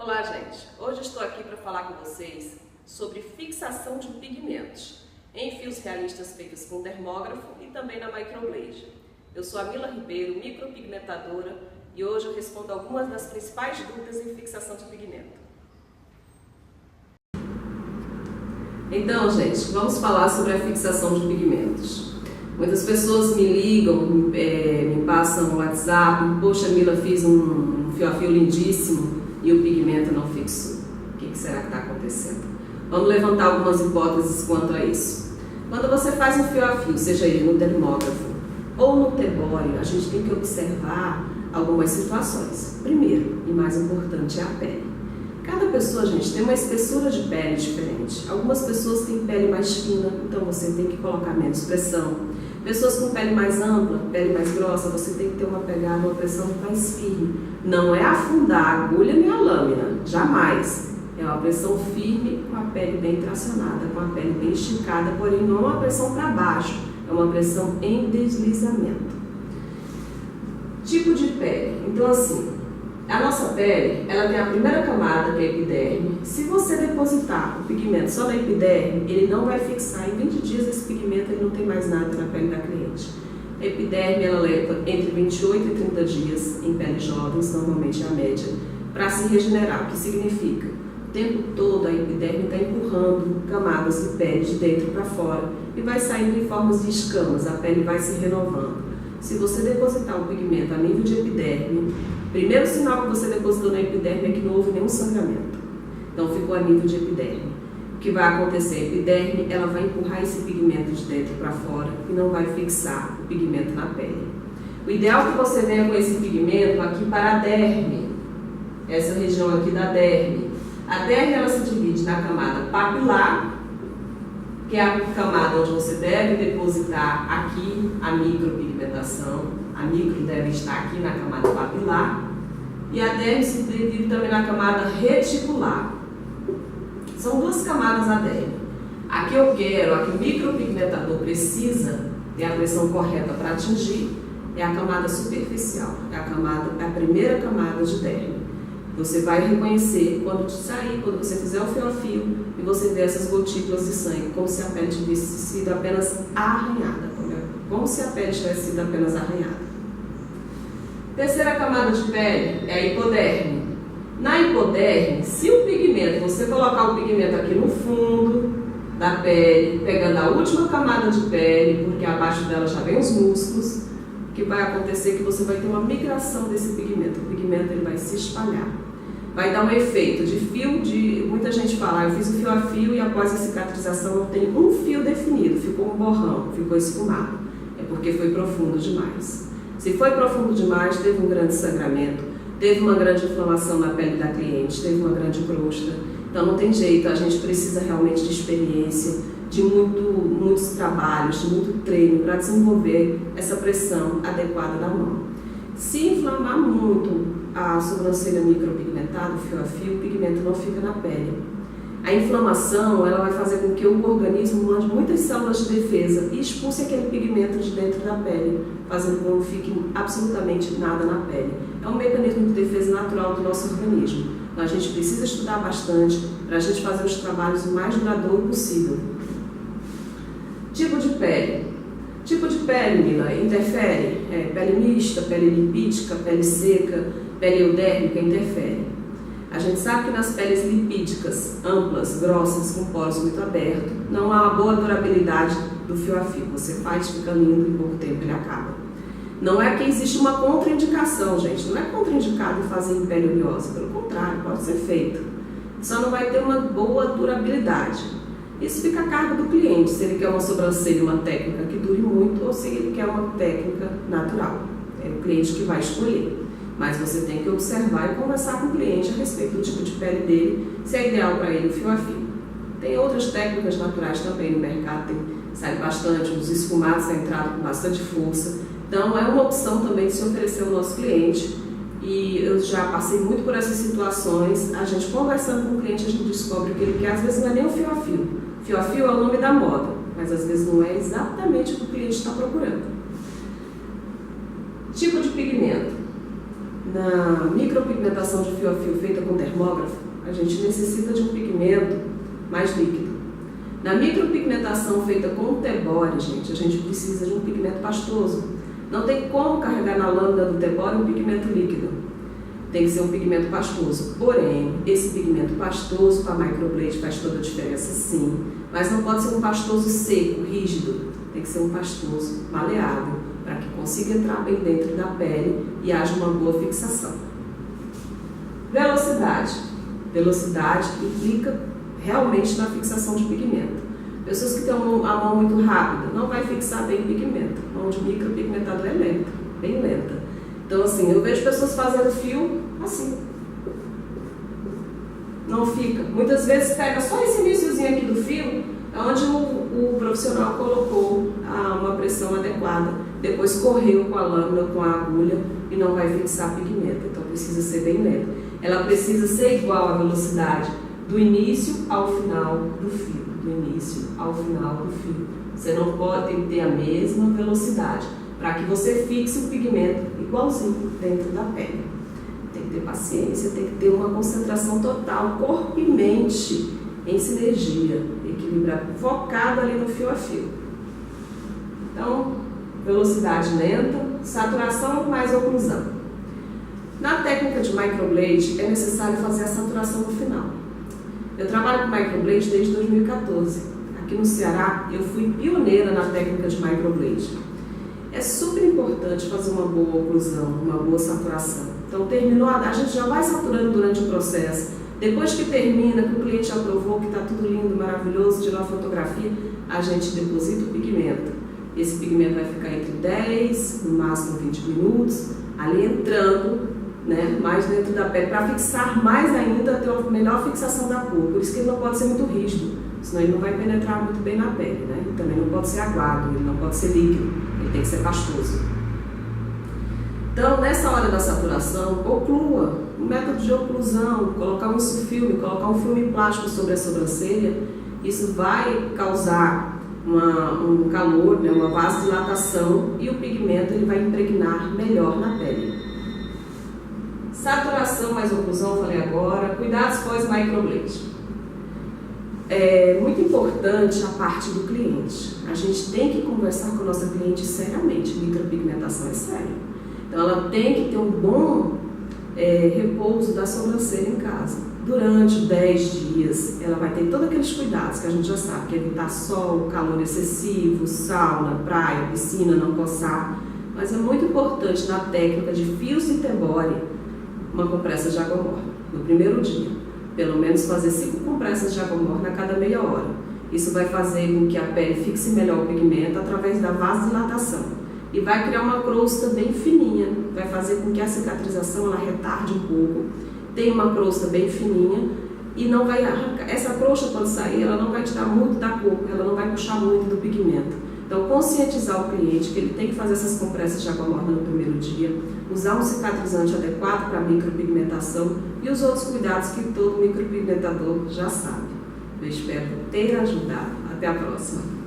Olá, gente! Hoje estou aqui para falar com vocês sobre fixação de pigmentos em fios realistas feitos com dermógrafo e também na microblade. Eu sou a Mila Ribeiro, micropigmentadora, e hoje eu respondo algumas das principais dúvidas em fixação de pigmento. Então, gente, vamos falar sobre a fixação de pigmentos. Muitas pessoas me ligam, me passam no WhatsApp: poxa, Mila, fiz um fio a fio lindíssimo e o pigmento não fixou. O que será que está acontecendo? Vamos levantar algumas hipóteses quanto a isso. Quando você faz um fio a fio, seja ele no dermógrafo ou no T-Body, a gente tem que observar algumas situações. Primeiro, e mais importante, é a pele. Cada pessoa, gente, tem uma espessura de pele diferente. Algumas pessoas têm pele mais fina, então você tem que colocar menos pressão. Pessoas com pele mais ampla, pele mais grossa, você tem que ter uma pegada, uma pressão mais firme. Não é afundar a agulha nem a lâmina, jamais. É uma pressão firme, com a pele bem tracionada, com a pele bem esticada, porém não é uma pressão para baixo, é uma pressão em deslizamento. Tipo de pele. Então, assim, a nossa pele, ela tem a primeira camada, que é a epiderme. Se você depositar o pigmento só na epiderme, ele não vai fixar. Em 20 dias esse pigmento ele não tem mais nada na pele da cliente. A epiderme, ela leva entre 28 e 30 dias em peles jovens, normalmente é a média, para se regenerar. O que significa? O tempo todo a epiderme está empurrando camadas de pele de dentro para fora e vai saindo em formas de escamas, a pele vai se renovando. Se você depositar o pigmento a nível de epiderme, primeiro sinal que você depositou na epiderme é que não houve nenhum sangramento. Então ficou a nível de epiderme. O que vai acontecer? A epiderme ela vai empurrar esse pigmento de dentro para fora e não vai fixar o pigmento na pele. O ideal é que você venha com esse pigmento aqui para a derme, essa região aqui da derme. A derme ela se divide na camada papilar, que é a camada onde você deve depositar aqui a micropigmentação. A micro deve estar aqui na camada papilar. E a derme se divide também na camada reticular. São duas camadas a derme. A que eu quero, a que o micropigmentador precisa ter a pressão correta para atingir, é a camada superficial. É a primeira camada de derme. Você vai reconhecer quando sair, quando você fizer o fio a fio e você ver essas gotículas de sangue, como se a pele tivesse sido apenas arranhada, como se a pele tivesse sido apenas arranhada. Terceira camada de pele é a hipoderme. Na hipoderme, se o pigmento, você colocar o pigmento aqui no fundo da pele, pegando a última camada de pele, porque abaixo dela já vem os músculos, o que vai acontecer é que você vai ter uma migração desse pigmento. O pigmento ele vai se espalhar. Vai dar um efeito de fio, muita gente fala, eu fiz o fio a fio e após a cicatrização não tem um fio definido, ficou um borrão, ficou esfumado. É porque foi profundo demais. Se foi profundo demais, teve um grande sangramento, teve uma grande inflamação na pele da cliente, teve uma grande crosta. Então não tem jeito, a gente precisa realmente de experiência, de muitos trabalhos, de muito treino para desenvolver essa pressão adequada da mão. Se inflamar muito a sobrancelha micropigmentada, fio a fio, o pigmento não fica na pele. A inflamação ela vai fazer com que o organismo mande muitas células de defesa e expulse aquele pigmento de dentro da pele, fazendo com que não fique absolutamente nada na pele. É um mecanismo de defesa natural do nosso organismo. Então a gente precisa estudar bastante para a gente fazer os trabalhos o mais duradouro possível. Tipo de pele. Tipo de pele, Mila, interfere? Pele mista, pele lipídica, pele seca, pele eudérmica, interfere. A gente sabe que nas peles lipídicas, amplas, grossas, com poros muito abertos, não há uma boa durabilidade do fio a fio. Você faz, fica lindo e em pouco tempo ele acaba. Não é que existe uma contraindicação, gente. Não é contraindicado fazer em pele oleosa. Pelo contrário, pode ser feito. Só não vai ter uma boa durabilidade. Isso fica a cargo do cliente, se ele quer uma sobrancelha, uma técnica que dure muito ou se ele quer uma técnica natural. É o cliente que vai escolher. Mas você tem que observar e conversar com o cliente a respeito do tipo de pele dele, se é ideal para ele o fio a fio. Tem outras técnicas naturais também no mercado, sai bastante, os esfumados têm entrado com bastante força. Então é uma opção também de se oferecer ao nosso cliente. E eu já passei muito por essas situações, a gente conversando com o cliente, a gente descobre o que ele quer, às vezes não é nem o fio a fio. Fio a fio é o nome da moda, mas às vezes não é exatamente o que o cliente está procurando. Tipo de pigmento. na micropigmentação de fio a fio feita com termógrafo, a gente necessita de um pigmento mais líquido. Na micropigmentação feita com tebore, gente, a gente precisa de um pigmento pastoso. Não tem como carregar na lâmina do tebore um pigmento líquido. Tem que ser um pigmento pastoso. Porém, esse pigmento pastoso para a microblade faz toda a diferença, sim. Mas não pode ser um pastoso seco, rígido. Tem que ser um pastoso maleável, para que consiga entrar bem dentro da pele e haja uma boa fixação. Velocidade. Velocidade implica realmente na fixação de pigmento. Pessoas que têm a mão muito rápida não vai fixar bem o pigmento. A mão de micropigmentador é lenta, bem lenta. Então, assim, eu vejo pessoas fazendo fio assim. Não fica. Muitas vezes pega só esse iniciozinho aqui do fio, onde o profissional colocou uma pressão adequada. Depois correu com a lâmina, com a agulha e não vai fixar pigmento. Então, precisa ser bem lento. Ela precisa ser igual à velocidade do início ao final do fio. Do início ao final do fio. Você não pode ter a mesma velocidade para que você fixe o pigmento igualzinho dentro da pele. Tem que ter paciência, tem que ter uma concentração total, corpo e mente em sinergia, equilibrado, focado ali no fio a fio. Então, velocidade lenta, saturação mais oclusão. Na técnica de microblade é necessário fazer a saturação no final. Eu trabalho com microblade desde 2014. Aqui no Ceará eu fui pioneira na técnica de microblade. É super importante fazer uma boa oclusão, uma boa saturação. Então terminou, a gente já vai saturando durante o processo. Depois que termina, que o cliente aprovou, que está tudo lindo, maravilhoso, tirou a fotografia, a gente deposita o pigmento. Esse pigmento vai ficar entre 10, no máximo 20 minutos, ali entrando, né, mais dentro da pele, para fixar mais ainda, ter uma melhor fixação da cor. Por isso que ele não pode ser muito rígido, senão ele não vai penetrar muito bem na pele, né? Ele também não pode ser aguado, ele não pode ser líquido, ele tem que ser pastoso. Então, nessa hora da saturação, oclua, um método de oclusão, colocar um insufilme, colocar um filme plástico sobre a sobrancelha, isso vai causar um calor, né, uma vasodilatação e o pigmento ele vai impregnar melhor na pele. Saturação mais oclusão, falei agora, cuidados pós-microblade. É muito importante a parte do cliente. A gente tem que conversar com a nossa cliente seriamente, micropigmentação é sério. Então ela tem que ter um bom repouso da sobrancelha em casa. Durante 10 dias, ela vai ter todos aqueles cuidados que a gente já sabe, que é evitar sol, calor excessivo, sauna, praia, piscina, não coçar. Mas é muito importante na técnica de fios de tebore, uma compressa de água morna no primeiro dia. Pelo menos fazer 5 compressas de água morna a cada meia hora. Isso vai fazer com que a pele fixe melhor o pigmento através da vasodilatação. E vai criar uma crosta bem fininha, vai fazer com que a cicatrização ela retarde um pouco. Tem uma crosta bem fininha e não vai arrancar. Essa crosta, quando sair, ela não vai tirar muito da cor, ela não vai puxar muito do pigmento. Então, conscientizar o cliente que ele tem que fazer essas compressas de água morna no primeiro dia, usar um cicatrizante adequado para a micropigmentação e os outros cuidados que todo micropigmentador já sabe. Eu espero ter ajudado. Até a próxima!